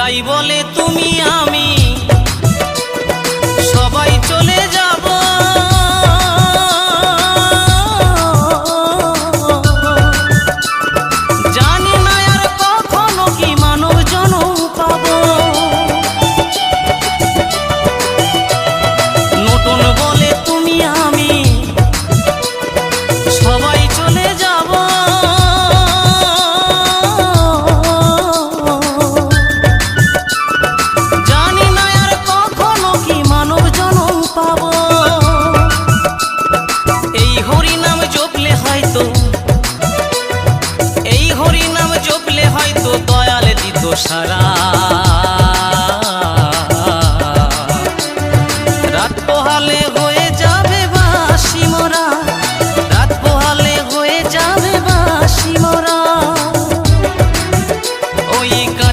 তাই বলে তুমি আমি সবাই চলে যাব। জানি না আর কখনো কি মানব জনম পাবো। নতুন বলে তুমি আমি সবাই চলে যাব। জানি না আর কখনো কি মানব জনম পাবো। এই হরি নাম জপলে হয়তো, এই হরি নাম জপলে হয়তো দয়াল দিত সারা।